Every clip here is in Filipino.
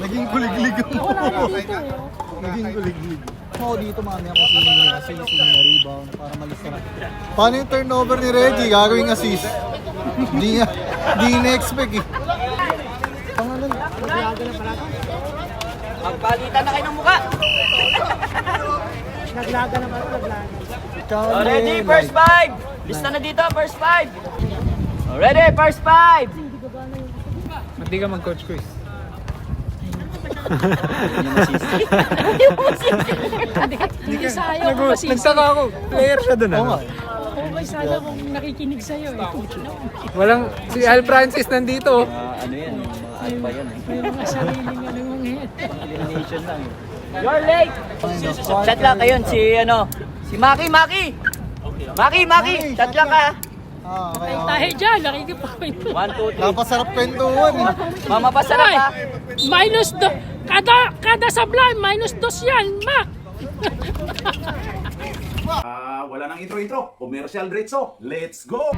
Naging kuliglig mo. Wala na dito eh. Naging kuliglig. Ako dito mamaya kasi assist na rebound para malis na. Paano yung turnover ni Reggie? Gagawing assist. Hindi na-expect eh. Pangalan. Magpalitan na kayo ng mukha. Naglaga na pala, naglaga. Ready, first five. Lista na dito, first five. Ready, first five. Hindi ka mag-coach quiz. Hindi sayo kung masisi. Nagsaka ako. Player siya doon. Oo Ano? nga. Okay sana kung nakikinig sa'yo eh. Walang, si Al Francis nandito. Ano yan, mga alpha yan. May mga sariling ano yung head. Elimination lang. You're late. Chat lang kayo si Maki. Maki, chat lang ka. Okay. Tayo dyan, nakikipawin mo. 1, 2, 3. Napasarap kwentuhan eh. Mama, pasarap Ay, ka. minus do. Kada sablay, minus dos yan, Mac. Wala nang intro-intro. Commercial diretso. Let's go!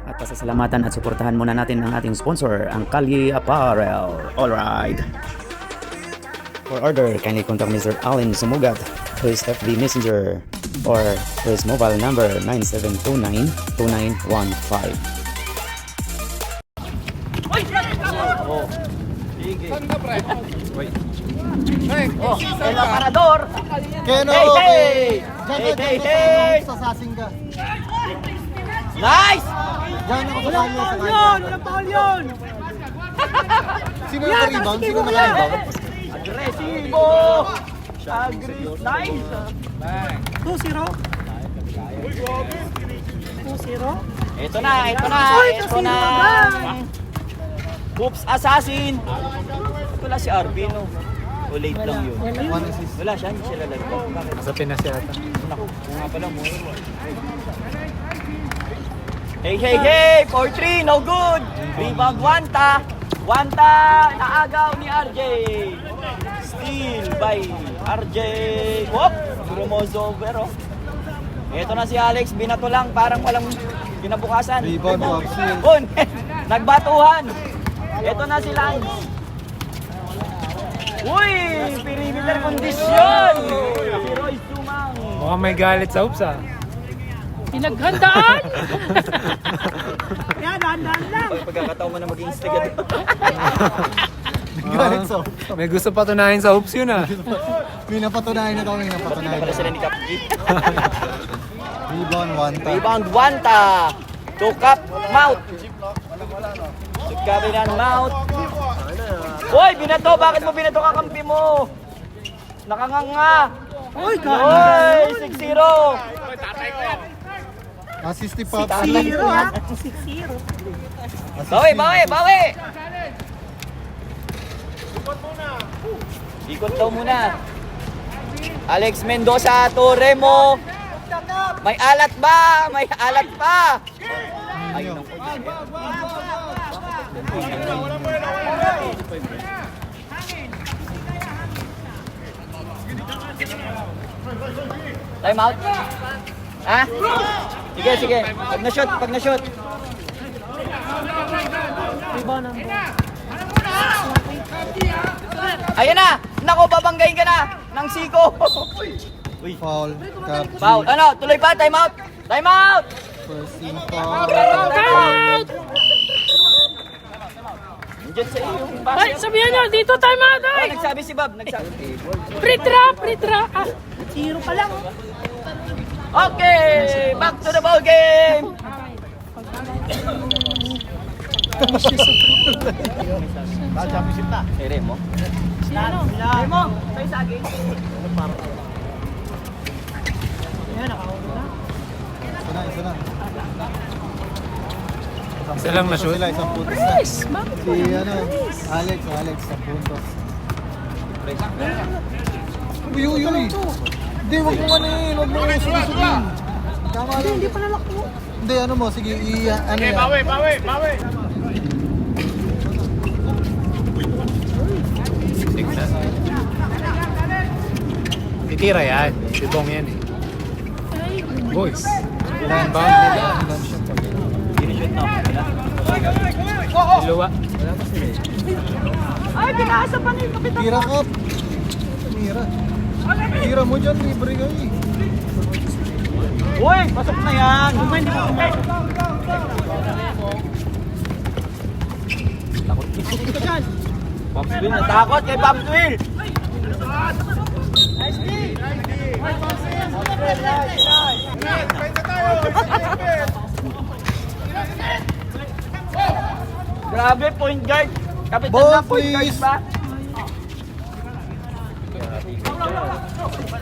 At pasasalamatan at suportahan muna natin ang ating sponsor, ang Kalye Apparel. Alright. For order, kindly contact Mr. Allen Sumugat to his FB Messenger or to his mobile number 9729-2915. Oh, El Aparador. Keno, Hey, okay. hey! Diyan Hey, ka, sasasing ka. Nice! Diyan ako sa kanya. Walang foul yun! Sino yung rebound? Sino naka-rebound? Agresibo! Nice! 2-0. 2-0. Ito na. Oops, assassin! Wala si Arvin, no? O late lang yun. One assist. Wala siya, hindi siya lalagay. Bakit? Nasa Pinas yata. Naku, kung nga pala mo. Hey! 4-3, no good! Rebound, Wanta, naagaw ni RJ. Steal by RJ. Whoop! Grumoso, pero. Ito na si Alex, binato lang, parang walang kinabukasan. Rebound, Wapsil. Kun, nagbatuhan. Ito na si Lance. Uy! Perimeter kondisyon! Si Royce Sumang. Mukhang may galit sa hoops ah. Pinaghandaan. Yan, dahan-dahan lang. Pagkakataon mo na mag-instigat. Galit so. May gusto patunayan sa hoops yun ah. May napatunayan na daw, may Hindi napatunayan. pala sila ni Kapki. Rebound, Wanta. Rebound, Wanta. To Cap, Mouth. To Kabinan, Mouth. Uy, binato. Bakit mo binato kakampi mo? Nakanganga. Uy, 6-0. Assist ni Pop. 6-0 ha. 6-0. Bawi. Ikot daw muna. Alex Mendoza to Remo. May alat ba? Ay, naku. Time out. Ha? Sige. Pag na-shoot. Ayan na! Nako, babanggain ka na! Ng siko! Uy. Foul. Cap. Foul. Ano? Tuloy pa. Time out! First team foul. Timeout! Nandiyan sa iyo. Ay, sabihan nyo, dito timeout ay! Nagsabi si Bob. Free throw. Ah, 0 pa lang. Okay! Back to the ball game! Eh, Remo? Remo! Sa'yo saging? Isa na. Isa lang na shoot. Sila, isang puntos na. Chris, bakit Si Alex, isang puntos. Uy. Hindi, wag mo huwag mo sumusugin. Tama lang. Hindi pa nalak mo. Hindi, ano mo, sige, ano yan. Bawi. Titira yan. Sibong yan eh. Boys. Inbound nila. Sinushoot na. Luwa. Ay, pinasa pa ni Kapitan. Tira ka. Tira. Tira mo dyan, libre ka eh. Uy, pasok na yan. Pops Will, natakot kay Pops Will. Grabe, point guard. Kapitan Ball, na point guard please. ba?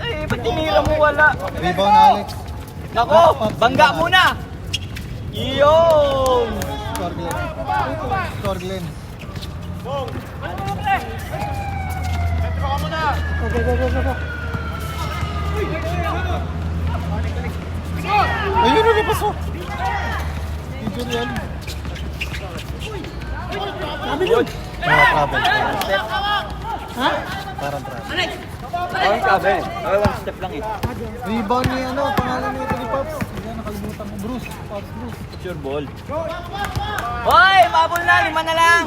Ay, ba't tinira mo wala? Rebound, Alex. Nako, bangga muna. Iyon. Score, Glenn. Score, Glenn. Ayun na, napasok. Dito yan. Good. Travel. Ha? Parang travel. Parang sabi. Ay, one step lang eh. Rebound ni ano, pangalan nito ni Pops. Hindi nakalimutan ko. Bruce. Pops Bruce. Sure ball. Hoy, mabul na. 5 na lang.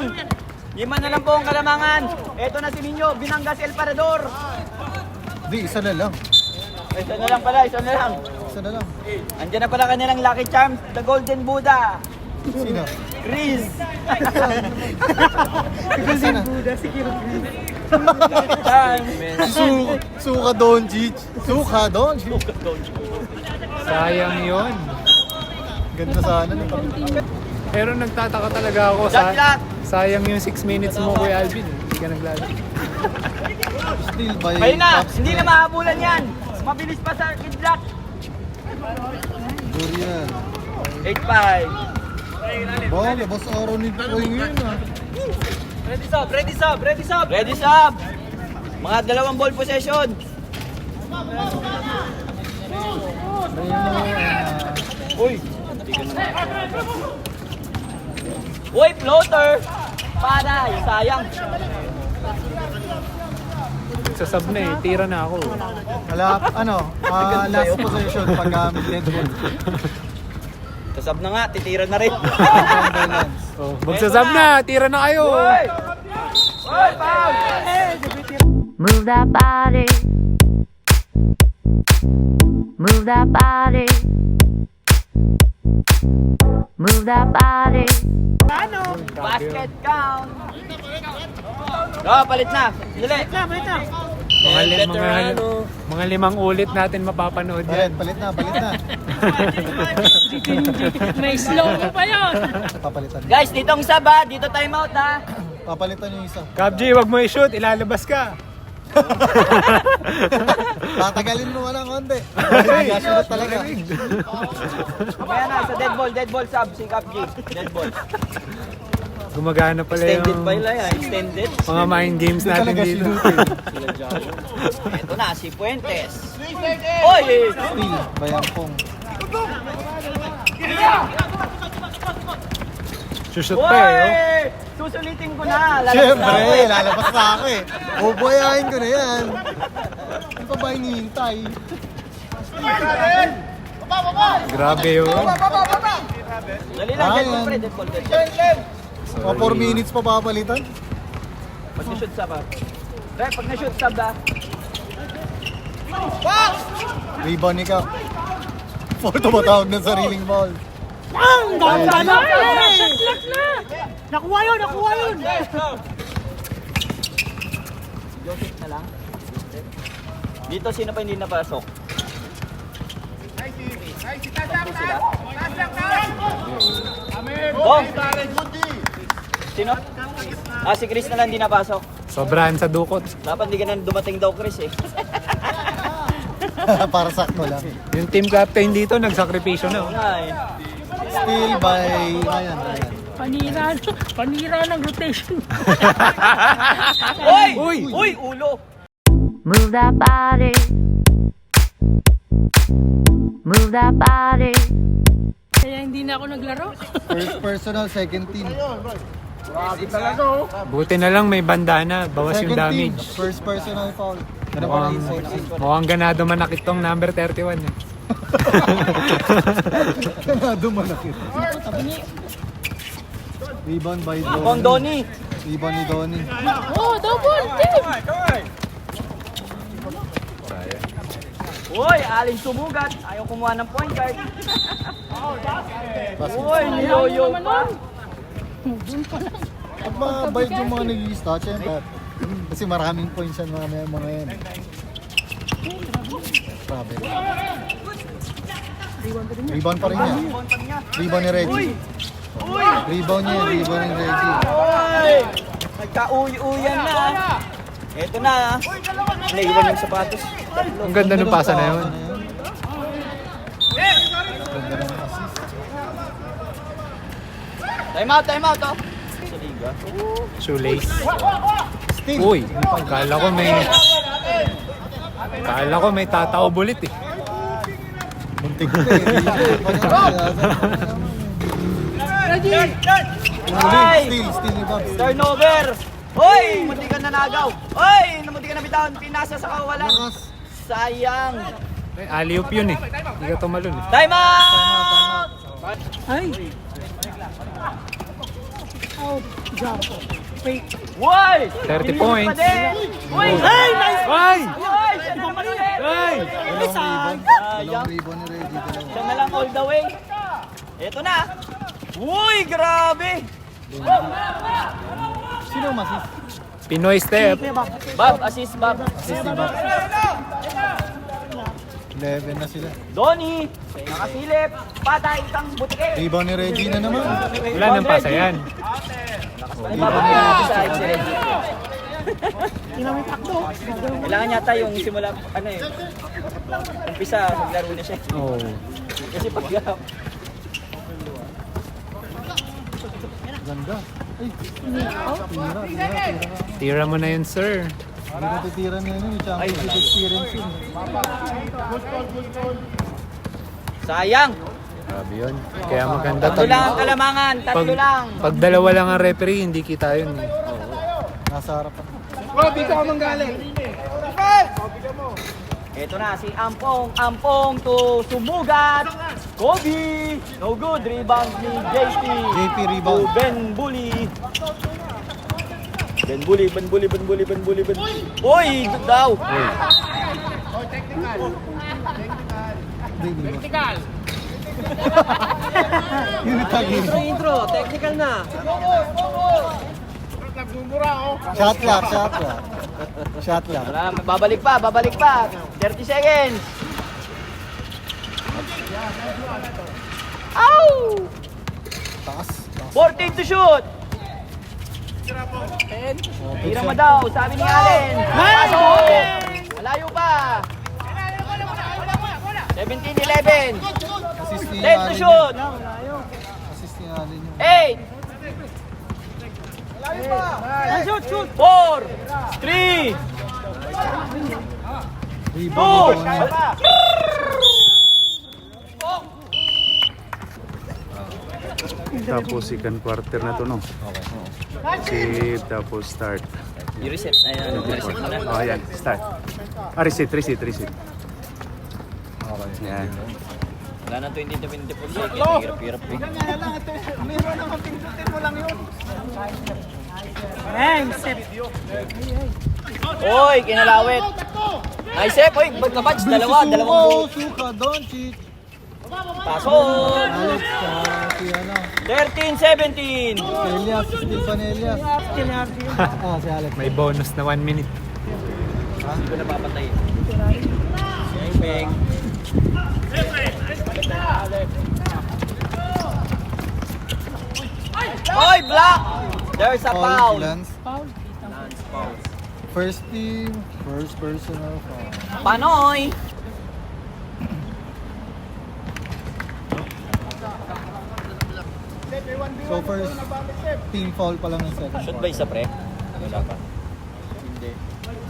5 na lang po ang kalamangan. Eto na si Minyo. Binangga si El Parador. Di, isa na lang. Isa na lang pala. Isa na lang. Isa na lang. Andiyan na pala kanilang Lucky Charms. The Golden Buddha. Sino? Chris. Isa na. Suka Doncic. Suka Doncic. Sayang yun. Ganda sana. Pero nagtataka talaga ako. Shot clock. Sayang yung 6 minutes mo, Kuya Alvin. Hindi ka naglalaro. Still by Bay na. Pops. Hindi na mahabulan yan. Mabilis pa sa kidlock. Durian. 8-5. Ba, labas araw ni Koy ngayon ah. Ready sub. Ready sub. Ready sub. Ready sub. Mga 2 ball possession. Uy. Uy, floater. Para, sayang. Sasab na eh. Tira na ako. Wala, ano, last possession pag dead ball. Sasab na nga, titira na rin. Oh, magsasab na. Tira na kayo. Uy! Uy, foul! Move that body. Move that body. Move that body. Basket count. Oh, palit na. Dali. Palit na. Mga 5 ulit natin mapapanood yan. Palit na, palit na. May slow pa yun. Papalitan. Guys, ditong sub ha. Dito time out ha. Papalitan yung isa. Kabji, wag mo i-shoot. Ilalabas ka. Tatagalin mo ka ng konti. Nagasunod talaga. Mamaya na, sa dead ball sub, si Cap G. Dead ball. Gumagana pala Extended yung pa yun yan, extended. mga mind games Hindi natin talaga dito. sinutin. Ito na, si Fuentes. Oy! Still, Bayampong. Shoot pa eh. Oh. Oy! Susulitin ko na. Lalabas na Siyempre, ako eh. lalabas na ako eh. Bubuhayahin ko na yan. Ano pa ba hinihintay? Grabe yun. Dali lang, dead ball pre, dead ball. O 4 minutes pa papalitan? Pag na-shoot sub ha. Pre, pag na-shoot sub ha. Rebound ni Cap. Photo matawag ng sariling ball. Shot clock na. Nakuha yun. Joseph na lang. Dito, sino pa hindi napasok? Tatlo sila. Dong! Sino? Ah, si Chris na lang hindi napasok. Sobrahan sa dukot. Dapat hindi ka na dumating daw, Chris eh. Para sakto lang. Yung team captain dito, nagsakripisyo na. Oh. Ay. Still by Ryan. Panira ng rotation. Uy! Uy! Uy! Ulo! Move that body. Move that body. Kaya hindi na ako naglaro. First personal, second team. Buti na lang may bandana. Bawas yung Second team, damage. first personal foul. Ganun pa lang Mukhang ganado manakit tong number 31. Eh. Ganado malaki. Rebound by Ibang Donnie. Donnie. Rebound ni Donnie. Oh, double team! Uy, Alin sumugat. Ayaw kumuha ng point guard. Basket. Uy, niyoyo pa. Pag mabait yung mga nag-i-stat, syempre. Kasi maraming points yan mga yan. Grabe. Rebound pa rin niya. Rebound ni Reggie. Uy! Rebound niya, rebound ni Reggie. Uy! Nagka-uy-uyan na. Eto na. Naiwan yung sapatos. Ang ganda ng pasa na yun. Ganda ng assist. Time out oh. Sa liga. Shoelace. Steal. Uy, kala ko may tatao bulit eh. Muntik ko Ay! Steal ni Bob. Turnover! Hoy! Munti ka nanagaw! Hoy! Munti ka na bitawan. Pinasa sa kawalan. Lakas. Sayang. Ay, alley-oop yun eh. Hindi ka tumalun eh. Time out! Ay! Out, jump. Fake. Woy! 30 points. Uy! Hey! Nice! Ay! Uy! Siya na naman ulit! Ay! Dalawang rebound ni Reggie. Dalawa. Siya na lang all the way. Eto na. Uy! Grabe! Sino masis? Pinoy step. Bob, assist Bob. Assist ni Bob. 11 na sila. Donnie! Nakasilip. Patay isang butike. Rebound ni Reggie na naman. Wala nang pasa yan. Kailangan yata yung simula, ano eh, umpisa, maglaro na siya. Oh. Kasi pag Ganda. Ay, tira. Tira mo na yun, sir. Hindi ko titira na yun. Championship experience yun. sayang. Grabe yun. Kaya maganda Tatlo lang ang kalamangan, tatlo lang. Pag dalawa lang ang referee, hindi kita yun eh. Nasa harapan. Ito na si Ampong to Sumugat. Kobe, no good, rebound ni JP. JP rebound. To Ben Bully. Uy, good daw. Technical. Yung tagi. Intro, technical na. Shot clock. Wala, babalik pa. 30 seconds. Ow! Taas. 14 to shoot. Tira mo daw, sabi ni Allen. Pasok! Malayo pa. 17-11. Assist ni 10 to shoot. Assist ni Allen yun. 8. 4. 3. Rebound ni Donnie. Tapos second quarter na to, no? Save, tapos start. I-reset. Ayun, i-reset mo na. Oh, ayan, start. Reset. Yan. Wala na 20 to 24 seconds. Hirap-hirap eh. Oy, kinalawit. Nice save. Oy, pagka-batch, dalawang Suka, Doncic. pasok. Alex, si ano. 13-17. Elias, Steve Panelias. Si Alex. May bonus na 1 minute. Hindi ko napapatay. Bang. Oy, block! There's a foul. Lance. First team, first personal foul. Panoy! So first team foul pa lang ng second Shoot ba isa pre? Wala pa.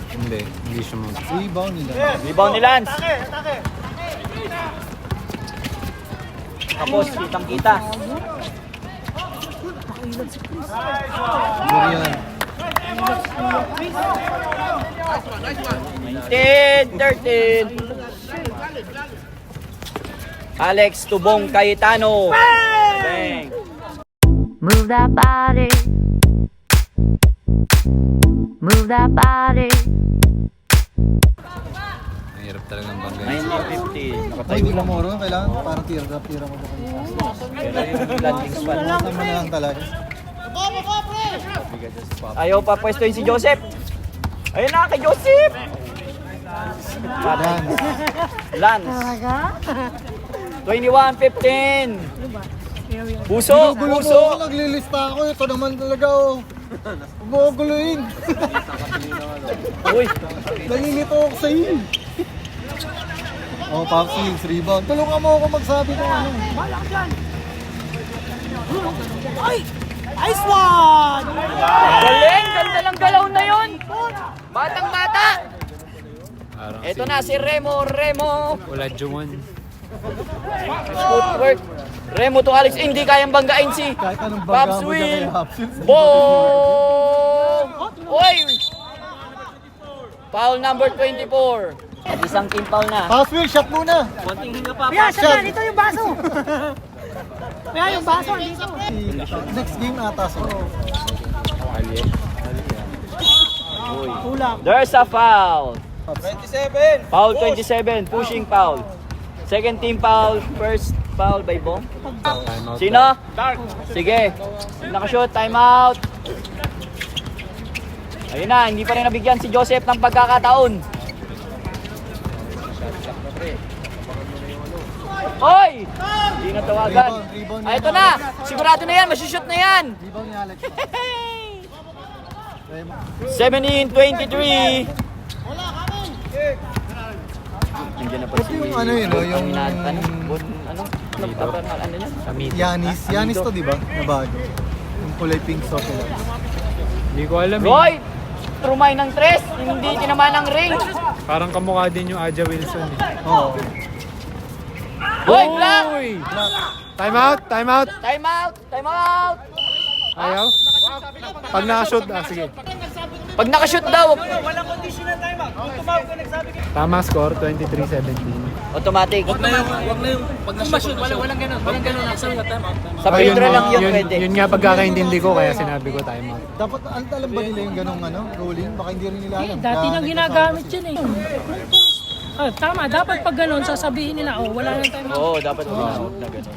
Hindi siya mag... Rebound nila. Rebound ni Lance. Tapos, kitang-kita. Durian. 10-13. Alex Tubong Cayetano. Bang. Move that body. Move that body. Mahirap talagang bangga. 9:50. Ay, hindi lang moro. Kailangan parang teardrop. Tira mo ba kayo? Pero yung landing spot. Tama na lang talaga. Ayaw pa pwestuhin si Joseph. Ayun na, kay Joseph! Yan. Lance. 21-15. Puso, Gulo mo puso. ako, naglilista ako. Ito naman talaga, oh. Huwag mo ako guluhin. Uy, Nalilito ako sa iyo. Oh, Pop Seals, rebound. Tulungan mo ako magsabi ng ano. galing! Ganda lang galaw na yun! Batang bata! Parang Ito na si Remo, Remo! Wala Jumon. Footwork. Remo to Alex, hindi kayang banggain si Kahit anong baga Pops mo dyan Will. kay Pop Seals. Boom! Uy! Foul number 24. Isang team foul na. Pop Seals, shot muna. Shot. Ito yung baso. Kaya yung baso dito. Next game ata sila. There's a foul. 27. Foul 27, pushing foul. Second team foul, first foul by Bong. Sino? Sige. Nakashoot, time out. Ayun na, hindi pa rin nabigyan si Joseph ng pagkakataon. Hoy! Hindi na tawagan. Rebound Ito na! Sigurado na yan, masushoot na yan! Rebound ni Alex. 17-23. Nandiyan na pa si... Yung ano yun, oh, yung... Ano yun? Yanis. Yanis to, di ba? Na bago. Yung kulay pink soft nila. Hindi ko alam eh. Roy! Trumay ng tres, hindi tinamaan ng ring. Parang kamukha din yung Aja Wilson eh. Oo. Hoy, black! Uy! Time out! Time out! Time out! Time out! Ayaw? Pag nakashoot, sige. Pag nakashoot daw, Tama score, 23-17. automatic. Sa Oh, yun, neutral lang yun, yun, pwede. yun nga pagkakaintindi ko kaya sinabi ko time out. Dapat, alam ba nila yung ganong ano, ruling? Baka hindi rin nila alam. Dati Kaya nang ginagamit yun eh. Tama, dapat pag ganun, sasabihin nila, oh, wala nang time out. Oo, dapat ginamit na gano'n.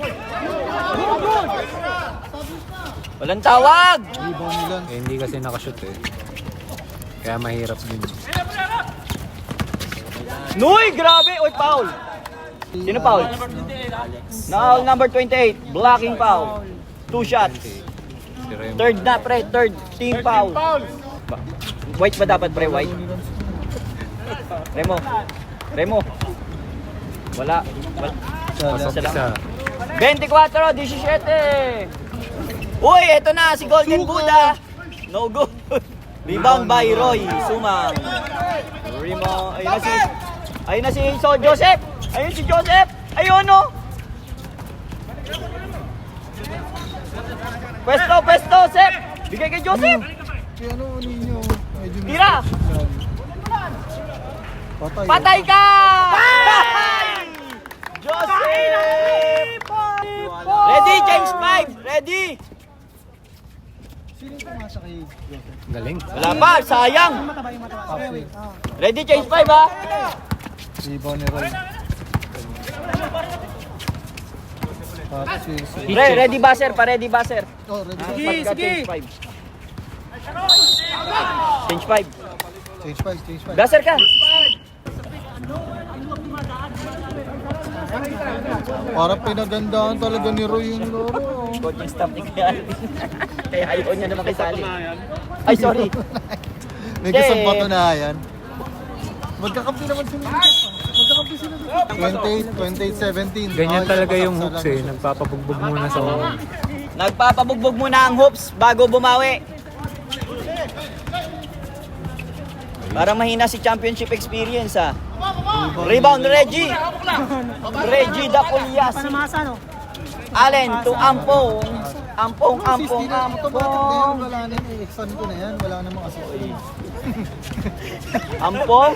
Walang tawag! Rebound nila. Eh, hindi kasi nakashoot eh. Kaya mahirap din. Nuy, grabe! Uy, foul! Sino foul? Foul number 28, blocking foul. 2 shots. Si Remo. Third na, pre. Third team foul. White ba dapat, pre? White? Remo. Remo. Wala. Pasok Isa lang. isa. 24, 17. Uy, eto na si Golden Buddha. No good. Rebound by Roy Sumang. Rebound. Ayun na si Joseph. Ayun si Joseph. Ayun no. Pwesto, Sep. Bigay kay Joseph. Kaya ano ninyo? Medyo Tira. Patay. Patay ka! Joseph! Ready, James 5! Ready! Sino yung pumasa kay Joseph? Galing. Wala pa, sayang! Pop Seals. Ready, James 5 ha? Rebound ni Roy. Pop Seals. Ready buzzer pa, ready buzzer. Oh, ready. Pagka Change 5. Change 5. Change 5, change 5. Buzzer ka! Parang pinagandaan talaga ni Roy yung loro. Coaching staff ni Kaya. Kaya ayaw niya naman kisali. Ay, sorry. May kasang patunayan. Magkakampi naman sila. Magkakampi sila. 28, 17. Ganyan talaga yung hoops eh. Nagpapabugbog muna sa mga. Nagpapabugbog muna ang hoops bago bumawi. Parang mahina si championship experience ha. Rebound, Reggie. Reggie Dapulias. Allen to Ampong. Ampong. Automatic na yan. Wala na yun. Exxon ko na yan. Wala namang assist. Ampong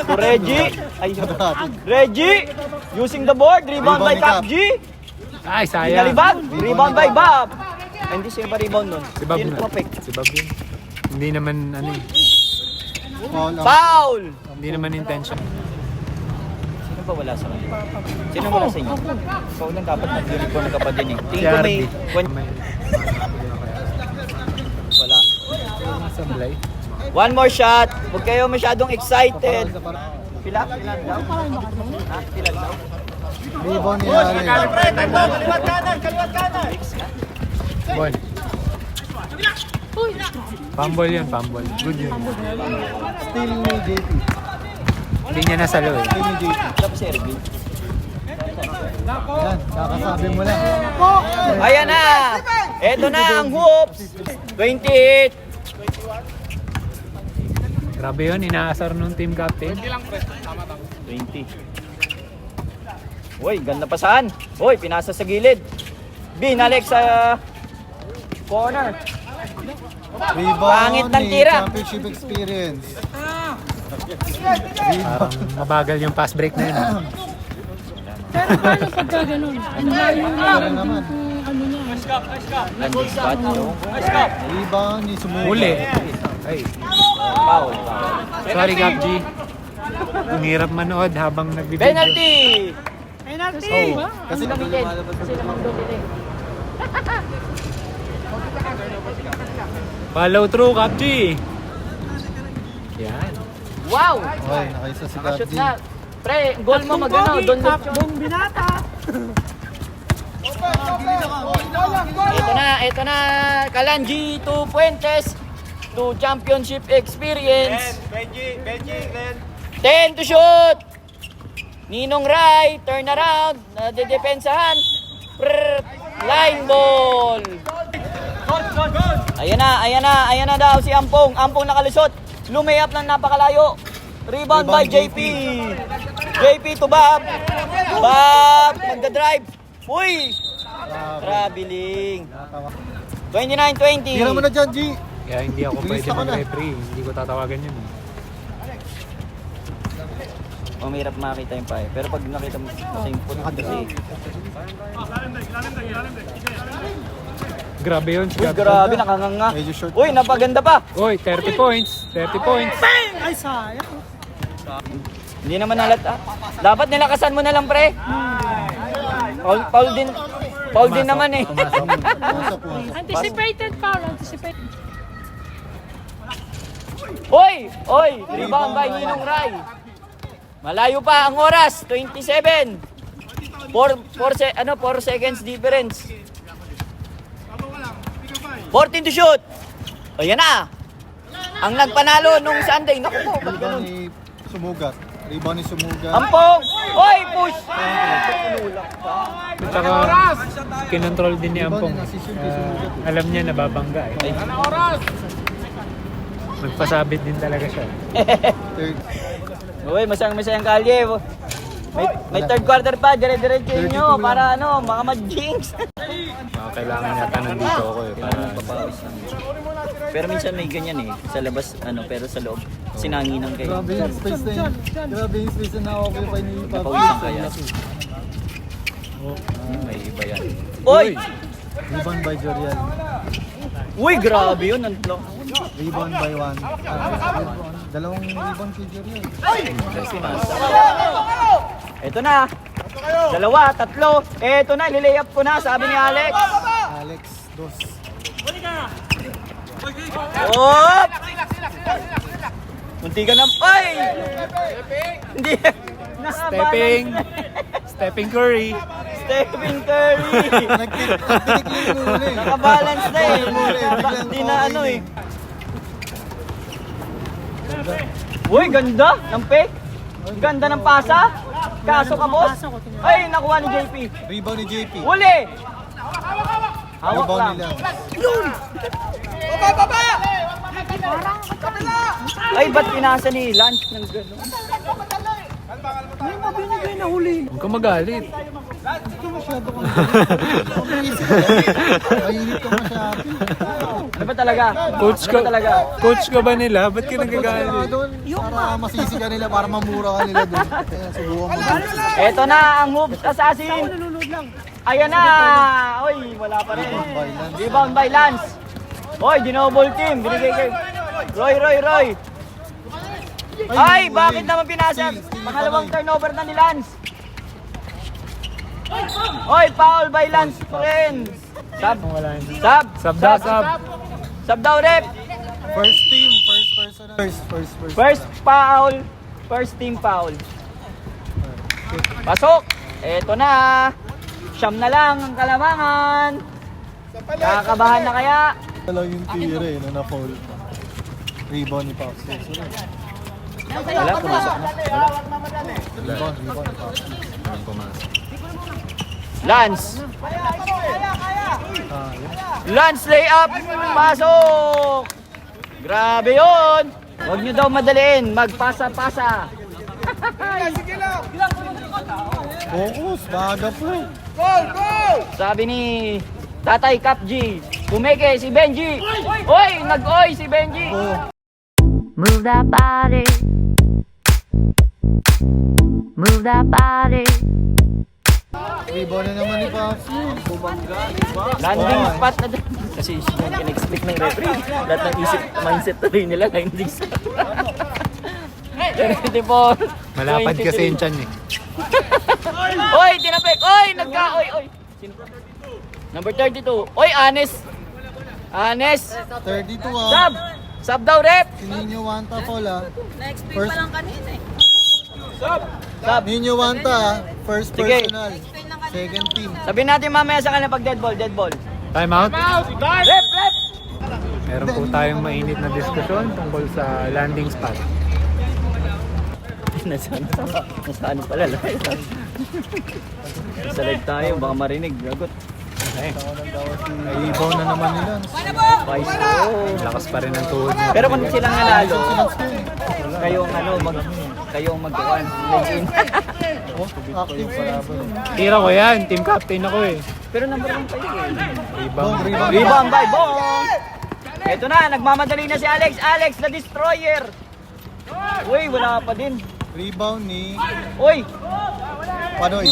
to Reggie. Ay, Reggie using the board. Rebound by Cap G. Ay, sayang. Pinalibag. Rebound by Bob. Hindi siya ba rebound nun? Si Bob Sino na. tumapik? Si Bob yun. Hindi naman, ano eh. Foul ang- Foul! Hindi naman intention. Sino ba wala sa kanya? Sino wala sa inyo? Ikaw lang dapat nag-uniform ka pa din eh. Si Tingin ko may... Ardy. Wala. Sablay. One more shot. Huwag kayo masyadong excited. Pila? Pila daw? Ha? Pila daw? Rebound ni Allen. Bon. Pambol yun, pambol. Good yun. Steal ni JP. Hindi niya nasalo eh. Steal ni JP. Stop serving. Yan, kakasabi mo lang. Ayan na! Eto na ang hoops! 28! Grabe yun, inaasar nung team captain. 20. Uy, ganda pa saan? Uy, pinasa sa gilid. Binalik sa corner. Rebound Pangit ng ni tira. Championship experience. Parang mabagal yung pass break na yun. Pero paano pagka ganun? Ano ba yung naman. ano niya? Landing spot. Rebound ni Sumuga. Huli. Ay, Foul. sorry Gabji. Ang hirap manood habang nagbibideo. Penalty! Penalty! Ba? Kasi Gamitin. Kasi namang dumili. Follow through, Gabji. Yan. Wow! okay, nakaisa si Nakashoot Gabdi. na. Pre, goal mo magano. Don't look yung... Ito na. Kalanji to Fuentes to championship experience. 10 to shoot. Ninong Rai, turn around. Nadedepensahan. Line ball. Ayan na daw si Ampong. Ampong nakalisot. Lumayap ng napakalayo. Rebound by JP. JP to Bob. Bob, magdadrive. Uy! Traveling. 29-20. Tira mo na dyan, G. Kaya hindi ako pwede Lista ko na. mag-referee. Hindi ko tatawagan yun. Mahirap makita yung pae. Pero pag nakita mo sa input kasi... Grabe yun si Uy, Gabji. grabe, nakanganga. Medyo short. Uy, napaganda pa. Uy, 30 points. 30 points. Ay, sayang. Hindi naman halata. Dapat nilakasan mo na lang, pre. Paul din naman eh. Pumasok. Anticipated foul, anticipated. Oy, rebound by Ninong Rai. Malayo pa ang oras, 27. 4 seconds difference. 14 to shoot. O yan na. Ang nagpanalo nung Sunday. Naku po, ba't Rebound ganun? ni Sumugat. Rebound ni Sumugat. Ampong! Oy, push! At saka, kinontrol din ni Ampong. Alam niya nababangga eh. Magpasabit din talaga siya. Third. Uy, masayang kalye. May third quarter pa, dire-diretso nyo para mga mag-jinx. Baka kailangan yata nandito ako eh. Para Papawis lang. Pero minsan may ganyan eh. Sa labas, pero sa loob, sinanginan kayo. Grabe yung space na yun. Grabe yung space na na-occupy ni Pablo. Napawisan kaya. May iba yan. Uy! Rebound by Joriel. Uy, grabe yun. Nantlong. Rebound by one. Dalawang rebound kay Joriel. Eto na. 2, 3. Eto na, lilayap ko na, sabi ni Alex. Alex, dos. Oh! Munti ka na. Ay! Hindi. Stepping Curry. Stephen Curry. Nagtitikling muna eh. Nakabalance na eh. Hindi na eh. Uy, ganda ng pick. Ganda ng pasa. Kaso ka, boss. Ay, nakuha ni JP. Rebound ni JP. Huli! Hawak Rebound lang. nila. Ay, ba't pinasa ni Lance ng gano'n? Huwag ka magalit. Mainit ka masyado. Ano ba talaga? Coach Ano ka, ba talaga? coach ka ba nila? Ba't ka Ka nagagalit? doon, para masisi ka nila, para mamura ka nila doon. Kaya subukan mo. Eto na ang moves assassin. Ayan na! Oy, wala pa rin. Rebound by Lance. Oy, ginobol team. Binigay kay Roy. Ay, bakit naman pinasa? Pangalawang turnover na ni Lance. Oy, foul by Lance rin. Sub. Sub daw, rep. First team, first personal. First. First foul. First team foul. Pasok. Eto na. Siyam na lang ang Kalamangan. Nakakabahan na kaya? Dalaw yung tira eh, na na-foul pa. Rebound ni Paps. Wala, pumasok na. Rebound ni Paps. Lance. Lance layup. Pasok. Grabe yun. Huwag nyo daw madaliin. Magpasa-pasa. Focus, baga po. Sabi ni Tatay Cap G. Pumeke si Benji. Oy, nag-oy si Benji. Move that body. Move that body. Rebound na naman ni Paps. Landing spot na din. Kasi yung in-expect ng referee. Lahat ng mindset tuloy nila, landing spot. 34. Malapad kasi yung chan eh. Oy, tinapik. Oy, oy. Sino? Number 32. Oy, Anes. 32 ah. Sub daw, rep. Si Nino Wanta fall ah. First. Sub. Nino Wanta ah. First Sige. personal. Second team. Sabihin natin mamaya sa kanila pag dead ball. Time out. Rep. Meron po tayong mainit na diskusyon tungkol sa landing spot. Nasaan pala. Sa live tayo, baka marinig. Gagot. Rebound na naman nila. Vice. Lakas pa rin ang tuhod niya. Pero kung silang nanalo, kayong magkuhan. Login. Active pala ba? Tira ko yan. Team captain ako eh. Pero number 1 pa yun. Rebound. Rebound by Bong. Ito na, nagmamadali na si Alex. Alex, the destroyer. Uy, wala pa din. Rebound ni Uy, Panoy.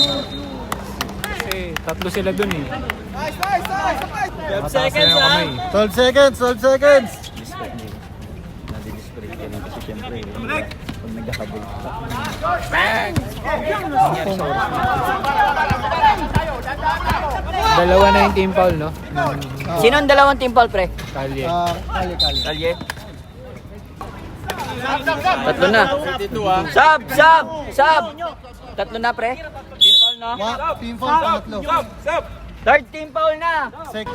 Kasi tatlo sila dun eh. 12 Mataas seconds na yung ha. kamay. 12 seconds. Nadi-display ka rin kasi syempre, pag nagkakabol. Dalawa na yung team foul, no? Sino ang dalawang team foul, pre? Kalye. Kali. Kalye. Tatlo na. Sub. Tatlo na, pre. Team foul na. Team foul pangatlo. Third team foul na. Sec.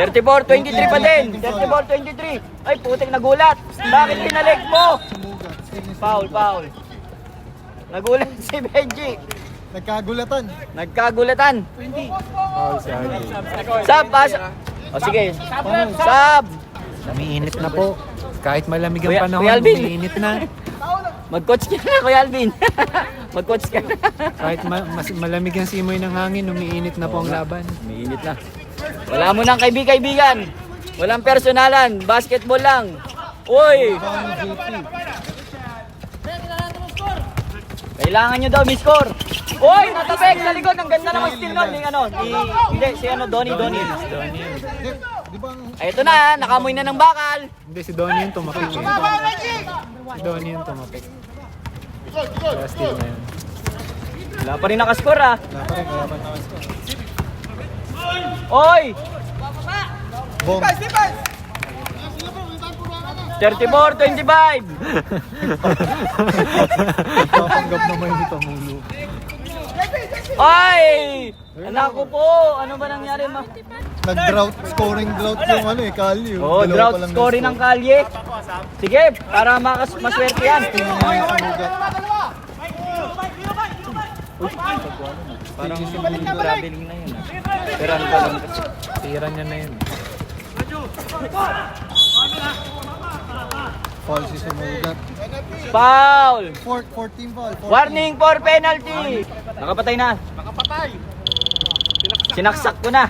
34-23 pa din. 34-23. Ay, putik nagulat. Bakit pinalig mo? Sumugat. Foul. Nagulat si Benji. Nagkagulatan. Foul si Kalye. Sub, pasok. O sige. Sub. Umiinit na po. Kahit malamig ang Kuya panahon, Alvin. umiinit na. Mag-coach ka na, Kuya Alvin. Mag-coach ka na. Kahit mas malamig ang simoy ng hangin, umiinit na po ang laban. Umiinit na. Wala mo nang kaibigan. Walang personalan. Basketball lang. Uy! Kailangan nyo daw mi-score. Uy! Natabek sa likod. Ang ganda naman steal nun. Hindi, si Donnie. Di ba ang Ay, ito na. Nakamoy na ng bakal. Hindi, si Donnie yung tumapik eh. Si Donnie yung tumapik. Kaya steal na yun. Wala pa rin nakascore ah. wala pa rin, wala pa naman score. Oy! Bong. 34-25. Papanggap naman yung pamulo. Ay! Anak ko po. Ano ba nangyari ma? Scoring drought yung Kalye. Oh, Dalawa drought pa lang scoring ng na-score. Kalye. Sige, para maswerte yan. Tingnan mo yung sumugat. Parang traveling na yun. Pero ano pa lang kasi. Tira niya na yun. Foul si sumugat. Foul! 14 foul. 14. Warning for penalty! Nakapatay na. Sinaksak ko na.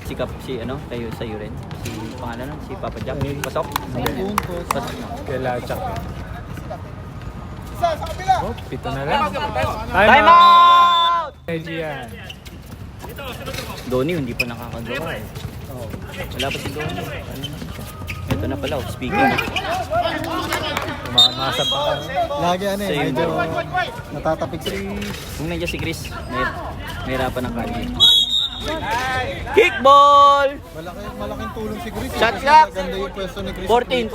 Tayo sa'yo rin. Si pangalan nun, si Papa Jack. Pasok. Puntos. Pasok na. Kaya Chak. Oh, pito na lang. Time out! Medyo yan. Donnie, hindi pa nakakagawa eh. Wala pa si Donnie. Ano na siya? Ito na pala, speaking. Umamasa pa ka. Lagi ano eh, Same. medyo natatapik si... Kung nandiyan si Chris, mahirapan ng kanya. Kickball! Malaking tulong si Chris. Shot Kasi clock! maganda yung pwesto ni Chris. 14.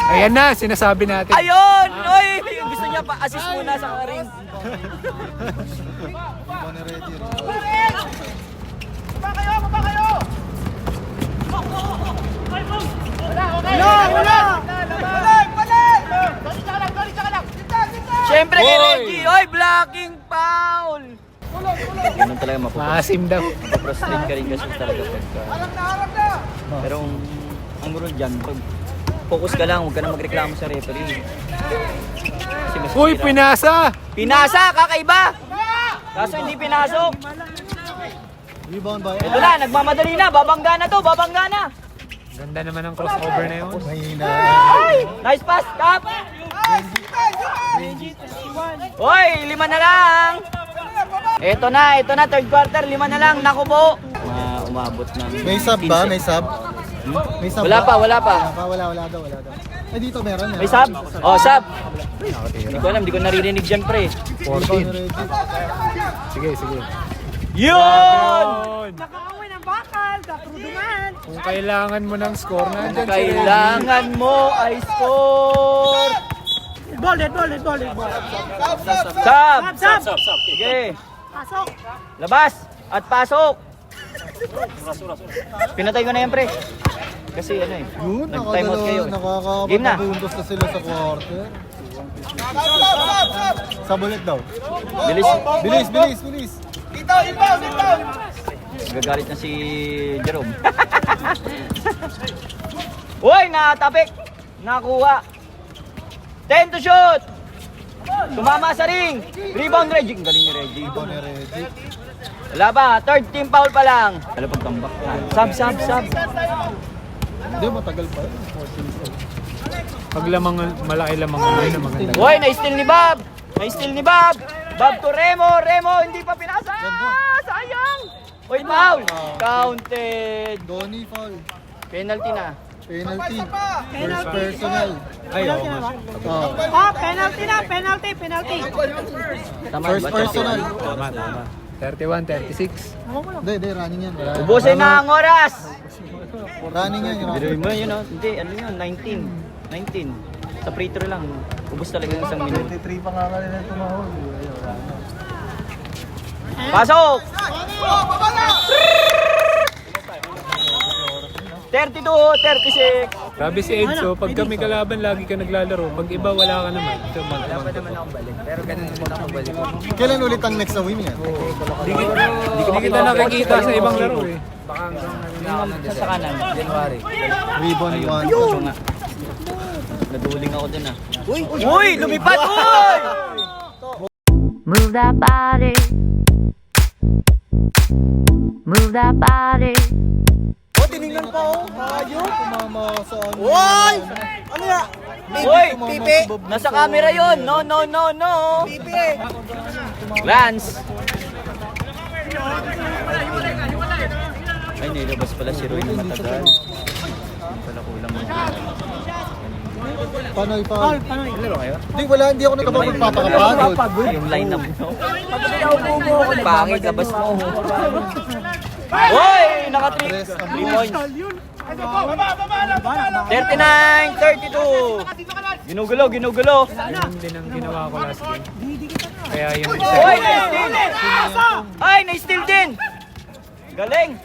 Ayan na, sinasabi natin. Ayun! Oy! Gusto niya pa assist muna sa ring. Rebound ni Reggie. Siyempre kay Oy! Reggie! Oy! Blocking foul! Ganun talaga Maasim daw. mapoprostrate ka rin kasi talaga pagka... Pero ang rule dyan, pag focus ka lang, huwag ka na magreklamo sa referee. Kasi mas Uy, hirap. pinasa! Pinasa! Kakaiba! Kaso hindi pinasok. Rebound by... Ito na, nagmamadali na. Babangga na to, babangga na. Ganda naman ang crossover na yun. Mahina. Nice pass, tap! Hoy, 5 na lang! Ito na, third quarter, 5 na lang, naku po! Umabot ng... May sub ba? May sub? May sub Wala ba? pa. Wala daw. Eh dito meron May sub? Oh, sub! Hindi ko alam, hindi ko naririnig dyan, pre. 14. Sige, sige. Yun! Nakaaway ng bakal, katrudungan. Kung kailangan mo ng score, Kung nandyan si kailangan mo ay score! Ball. Sub! Sige, Pasok. labas at pasok! Pinatay ko na yan, pre. Kasi ano eh, Yun, nag-time out kayo. Game na. Nakakapagpabuntos na sila sa quarter. Sa bullet daw. Bilis. Bilis. Gagalit na si Jerome. Uy, natapik! Nakuha. 10 to shoot! Tumama sa ring! Rebound Reggie. Ang galing ni Reggie. Rebound ni Reggie. Wala pa, third team foul pa lang. Wala pagtambak. Sub. Hindi, matagal pa yun. 14. Pag malaki lamang yun na maganda. Uy, na-steal ni Bob! Bob to Remo, hindi pa pinasa! Sayang! Uy, foul! Counted! Donnie foul. Penalty na. Penalty. First personal. Ay, oo. Oh, penalty na, penalty. Tama First ba? personal. Tama. 31, 36. Hindi, running yan. Ubusin na ang oras! Running yan. Biruin mo yun, oh. Hindi, ano yun, 19. Sa free throw lang. Ubus talaga yung isang minuto. 23 pa nga kanila tumahol. Pasok! 32-36. Grabe si Edso, pag kami kalaban, lagi ka naglalaro. Pag iba, wala ka naman. Ito, Kailan ulit ang next na win yan? Hindi kita nakikita sa ibang laro eh. Sa kanan, January. Rebound one. Ito nga. Naduling ako dun ah. Uy! Lumipad! Uy! Move that body. Move that body. Tinignan pa oh. Ayun. Tumama sa ano. Uy! Ano ya? Uy! Pipi! Nasa camera yun. No. Pipi! Glance. Ay, nilabas pala si Roy na matagal. Hindi pala kulang mo. Panoy foul. Hindi, hindi ako nagpapagpapakapagod. Yung line-up mo. Pangit, labas mo. Uy! Naka 3 points. 39-32. Ginugulo. Yun din ang ginawa ko last game. Kaya yung Uy! Na-steal! Ay! Na-steal din! Galing!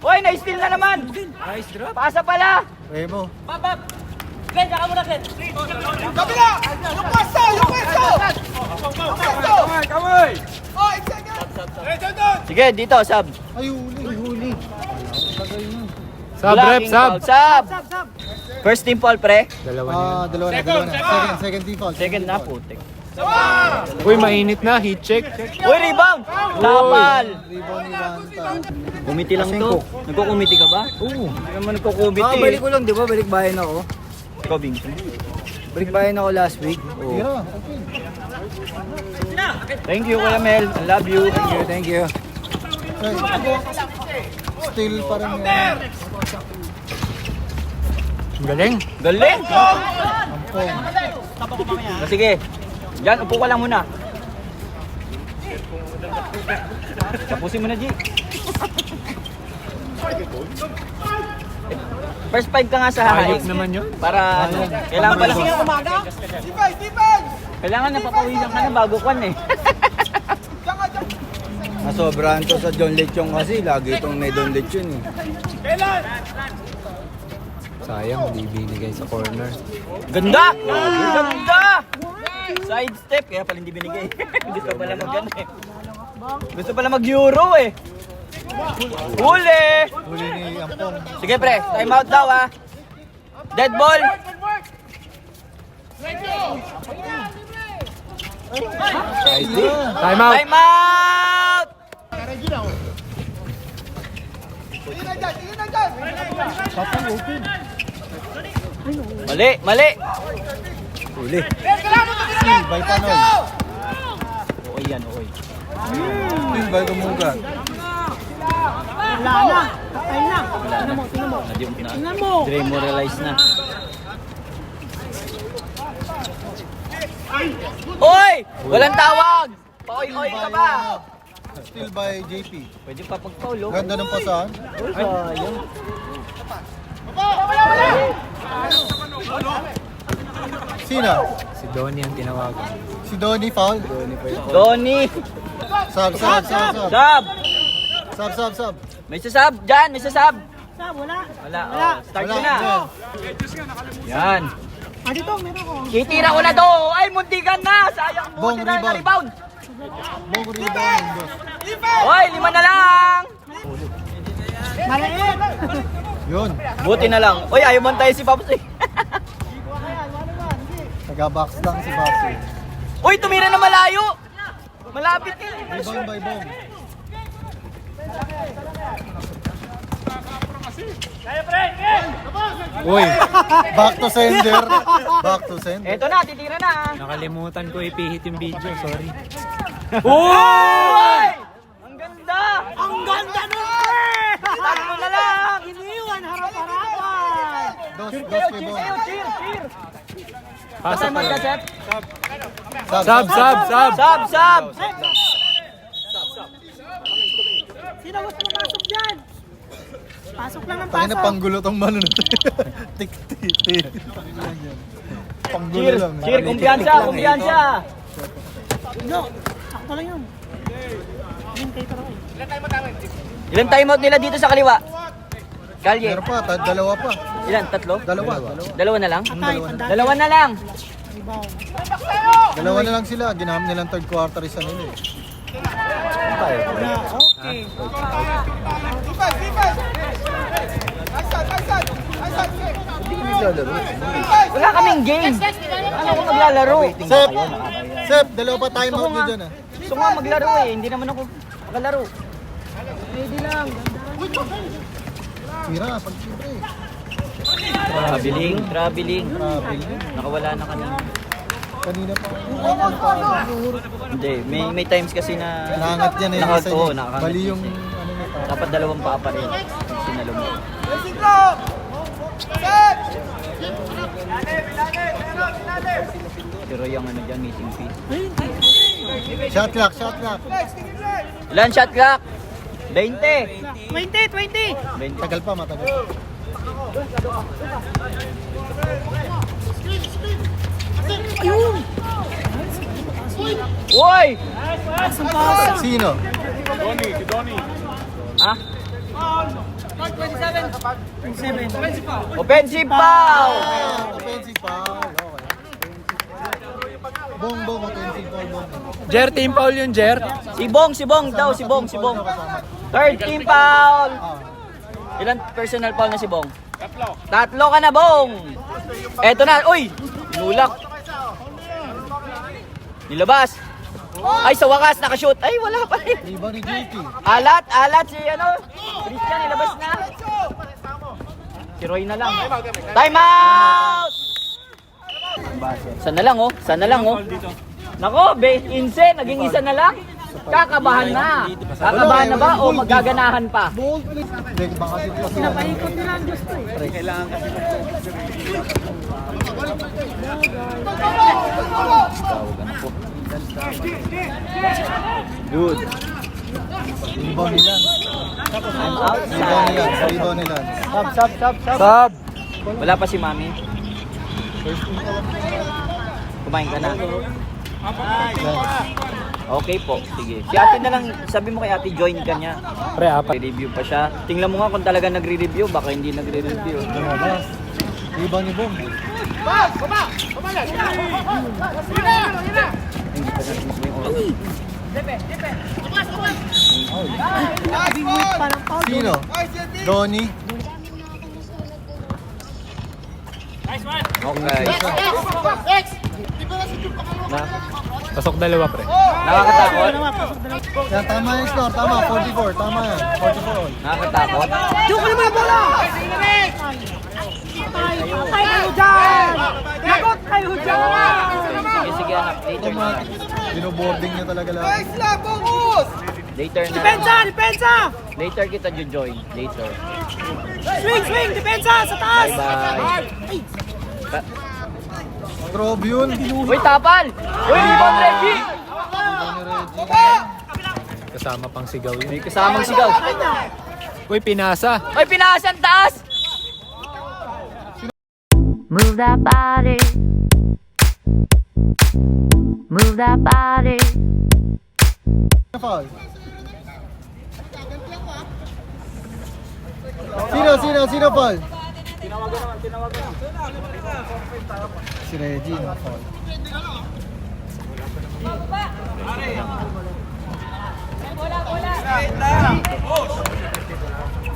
Uy! Na-steal na naman! Nice drop. Pasa pala! Remo. Sige, dito, sub. Ay, huli. sub, rep, Blocking sub. foul, sub. First team foul, pre. Dalawa Dalawa na. Second team foul. Second na, putik. na. Uy, mainit na. Heat check. Uy, rebound! Tapal! Rebound ni Wanta. Kumiti lang to. Nagkukumiti ka ba? Oo. Hindi naman nagkukumiti. Balik ko lang, di ba? Balik bayan ako. Ikaw, Bing. Balik bayan ako last week. Tira. Okay. Thank you, Kuya Mel. I love you. Thank you. Ay, still parang yan. Galing. Galing! Ampong. Sige. Diyan, upo ka lang muna. Tapusin mo na, G. First 5 ka nga sa Ayok highlights. naman yun. Para ano, kailangan pala. Kailangan napapawisan ka na bago kwan eh. Nasobrahan to sa John Lechong kasi. Lagi itong may Don Lechon eh. Sayang, di binigay sa corner. Ganda! Ganda! Side step, kaya pala hindi binigay. Gusto pala mag eh. Gusto pala mag-euro eh. Huli! Huli ni Ampong. Sige pre, time out daw ah. Dead ball! Time out! Time out! Mali, mali! Huli. Still by Panoy. Okay yan, okay. Still by Gumugat. Wala na. Patay na. Tingnan mo, tingnan mo. Tingnan mo. Demoralize na. Hoy! Walang tawag! Paoy-oy ka ba? Still by JP. Pwede pa pagpaulo. Ganda ng pasahan. Uy, sayang. Sina? Si Donnie ang tinawagan. Si Donnie foul. Donnie! Sub, sub, sub, sub. Sab! Sub, sub, sub. May sasab! Diyan! May sasab! Wala. Wala. Oh, start mo na. Wala. Yan. Ah, dito, meron ko. Kitira ko na to! Ay, muntikan na! Sayang Bong buti na rebound. rebound! Bong rebound. Boss. Hoy, 5 na lang! Maliit. Yun. Buti na lang. Uy, ayaw man tayo si Pops eh. Taga-box lang si Baxi. Uy, tumira na malayo! Malapit eh. Rebound by Bong. Uy! Back to sender. Back to sender. Eto na, titira na. Nakalimutan ko ipihit yung video. Sorry. Uy! Ang ganda! Ang ganda nun, pre! Start mo na lang! Iniwan, harap-harapan. Dos, Cheer dos kayo, kay cheer Bong. kayo, cheer, cheer! Pasok Pasay mo pala. ka, Sep? Sub, sub, sub! Sab, sab! Sino gusto pumasok dyan? Pasok lang ng Tayo na pasok. panggulo tong manunod. Tik-tik. Panggulo Cheer, lang. cheer, kumpiyansa, kumpiyansa! No, ako lang yun. Yun kayo taro eh. Ilan timeout nila dito sa kaliwa? Kalye. Meron pa, dalawa pa. Ilan? Tatlo? Dalawa. Dalawa na lang? Patay, tanda. Dalawa na lang! Rebound. Dalawa na lang sila. Ginaham nilang third quarter isa nila eh. Na, okay. Wala kaming game! Ano ako maglalaro? Sep! Sep, dalawa pa timeout nyo dyan ah. Gusto nga maglaro eh, hindi naman ako maglaro. Ready lang. Tira, pag-tira eh. Traveling, traveling. Travel. Nakawala na kanina. Kanina pa. Hindi, may times kasi na Nangat yan eh. Isa Oo, niya. nakakangat. Mali yung ano na to. Dapat dalawang paa pa rin. Sinalo mo. Pero yung ano dyan, missing piece. Shot clock, shot clock. Ilan shot clock? 20. 20. 20. Tagal pa, matagal. Uy! Sino? Ha? 27. Offensive foul! Offensive foul. Okay. Bong, bong, offensive foul, bong. Jer, team foul yun, Jer. Si Bong daw, si Bong. Third team foul! Ilan personal foul na si Bong? Tatlo ka na, Bong! Eto na, uy! Nulak. Nilabas. Ay, sa wakas, nakashoot. Ay, wala pa rin. Iba ni JP. Alat si ano? Christian, nilabas na. Si Roy na lang. Time out! Sana lang, oh. Nako, 15, naging isa na lang. Kakabahan na. Kakabahan na ba o magaganahan pa? Bold ulit. Hindi, baka dito kasi. Napaikot nila ang gusto eh. Good. Rebound nila. Rebound nila. Sub. Wala pa si Mami. Kumain ka na. Okay po, sige. Si ate na lang, sabi mo kay ate, join ka niya. Pre, apat. Review pa siya. Tingnan mo nga kung talaga nagre-review, baka hindi nagre-review. Lumabas. Rebound ni Bong. Sino? Donnie. Okay. Pasok dalawa, pre. Nakakatakot? Yan, tama yung score. Tama, 44. Tama yan. 44 all. Nakakatakot? Patay kayo dyan! Lagot kayo dyan! Sige, sige anak. Later na. Binoboarding niya talaga lahat. Later na. Depensa! Depensa! Later kita join. Later. Swing! Swing! Depensa! Sa taas! Bye-bye. Strobe yun. Uy, tapal! Uy, rebound Reggie! Kasama pang sigaw yun. May kasamang sigaw. Uy, pinasa. Uy, pinaasan taas! Move that body. Move that body. Foul. Sino foul? Si Reggie na foul.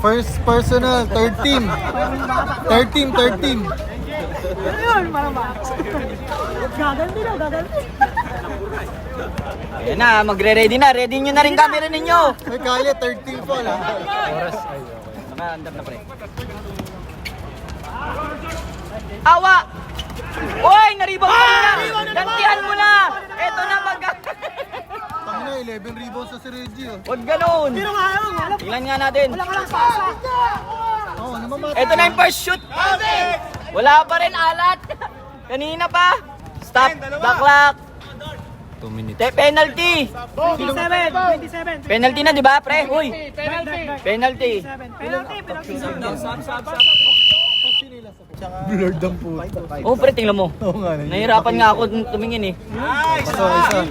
First personal, third team. Third team. Ayun, marama. Gaganti na, gaganti. Ayan na, magre-ready na. Ready nyo na rin camera ninyo. May kali, third team foul ha. Oras. Ay, okay. Nakaandam na pre. Awa! Uy, naribang ka na! Gantihan mo na! Eto na Tangina, 11 rebounds sa si Reggie oh. Huwag ganun! Pero nga, wala Tingnan nga natin. ka lang pasa. Oo, namamata. Eto na yung first shoot! Wala pa rin alat! Kanina pa! Stop the clock! 2 minutes. Penalty! 27. Penalty na, di ba, pre? Uy! Penalty! Penalty. Blurred ang puta. Oh, pre, tingnan mo. Oo nga. Nahirapan nga ako tumingin eh. Isa.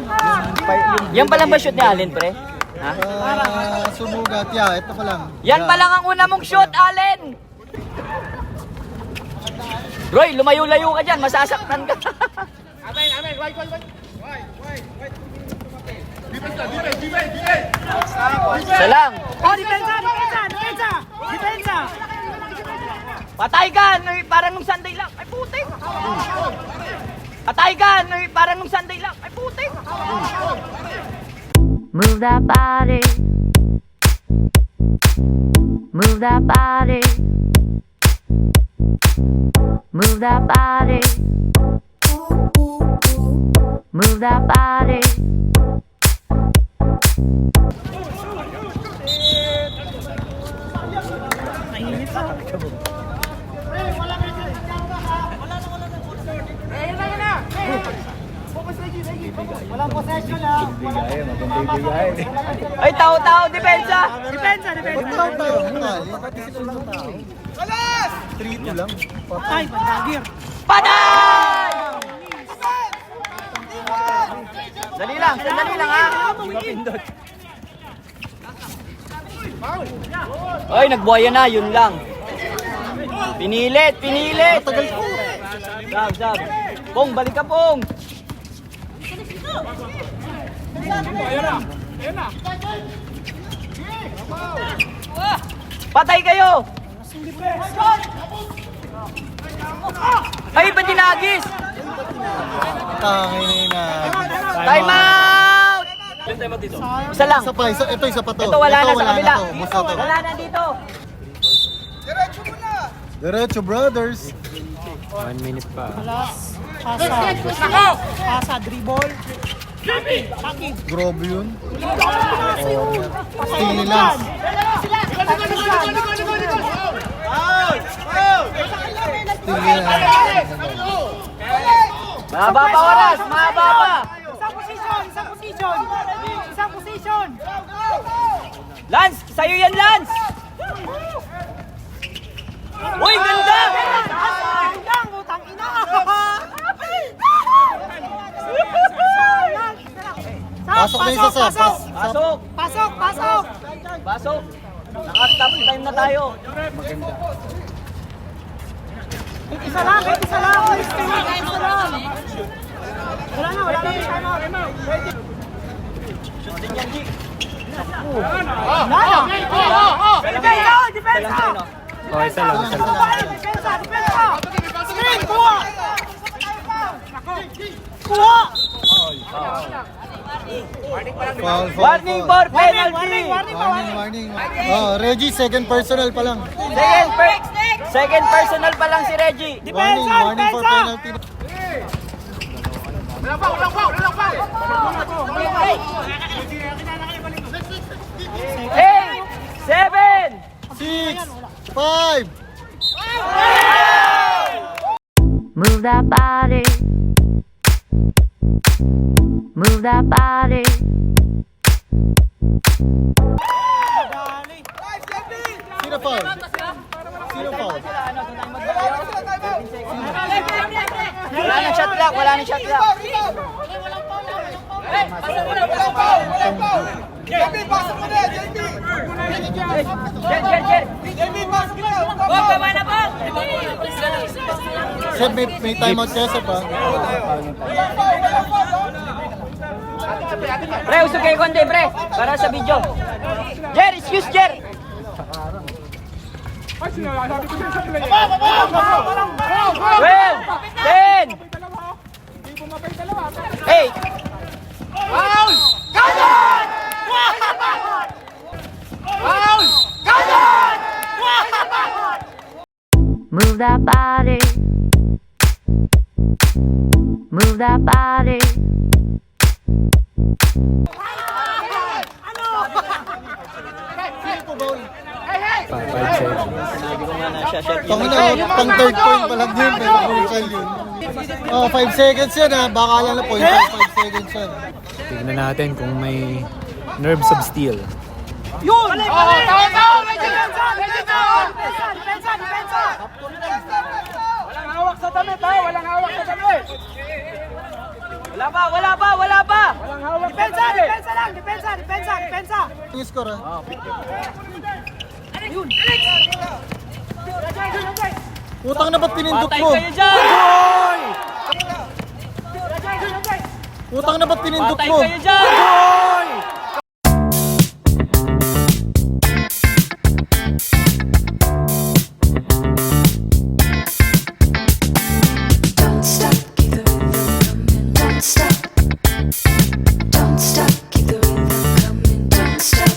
Yan palang ba shoot ni Allen, pre? Ha? Sumugat, yeah. Ito pa lang. Yan pa lang ang una mong shot, Allen! Roy, lumayo-layo ka dyan, masasaktan ka. Isa lang. Oh, depensa. Patay ka! Parang nung Sunday lang. Ay, putik! Patay ka! Parang nung Sunday lang. Ay, putik! Move that body. Move that body. Move that body. Move that body. Ay, tao-tao, depensa! Depensa. Alas! 3-2 lang. Ay, pandagir. Patay! Dali lang ha! Ay, nagbuhaya na, yun lang. Pinilit! Sab. Pong, balik ka, Pong! Patay kayo! Ay, ba't dinagis? Tangin na. Time out! Isa lang. Isa pa to. Ito wala na sa kabila. Basta to. Wala na dito. Diretso, brothers. 1 minute pa. Pasa, dribble. Grabe yun. Steal ni Lance. Steal ni Lance. Mahaba pa oras, mahaba pa. Isang position! Lance, sa'yo yan, Lance. Uy, ganda! Pasok na isa sa. Pasok! Pasok! Naka-stop time na tayo. Isa lang. Wala na time out. Depensa! Oh, isa lang. Depensa! Screen! Kuha! Foul. Warning for penalty! Warning. Oh, Reggie, second personal pa lang. Second personal pa lang si Reggie. Warning for penalty. 8, 7, 6, 5. Move that body. Move that body. Sino foul? Wala nang shot clock. Sir, may timeout kaya sa pa? Pre, usog kayo konti, pre. Para sa video. Jer, excuse, Jer. 12, 10, 8. Move that body. Move that body. Pang third point pa lang din, pero crucial yun. Oh, 5 seconds yan ha. Baka lang na point, 5 seconds yan. Tignan natin kung may nerves of steel. Wala pa. Depensa! Yung score ha. Utang na ba't pinindot mo? Patay kayo dyan! Utang na ba't pinindot Patay mo? kayo dyan! Don't stop, keep the rhythm coming. Don't stop. Don't stop, keep the rhythm coming. Don't stop.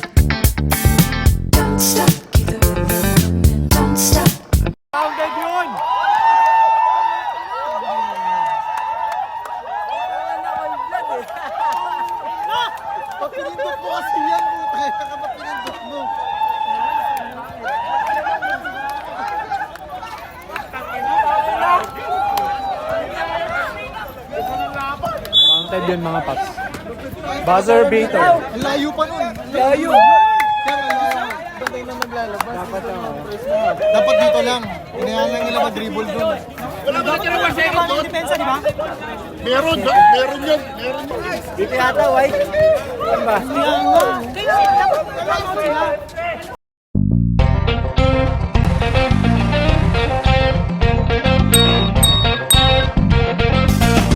Don't stop, keep the rhythm coming. Don't stop. Pounded yun! Ba't pinindot mo kasi yan? Utang na ka ba't pinindot mo? Mounted yun mga paps. Buzzer beater. Ang layo pa nun. Layo! Batay na maglalabas. Dapat dito lang. Inayahan lang nila mag-dribble dun. Depensa, di ba? Meron yun. Dito yata, White.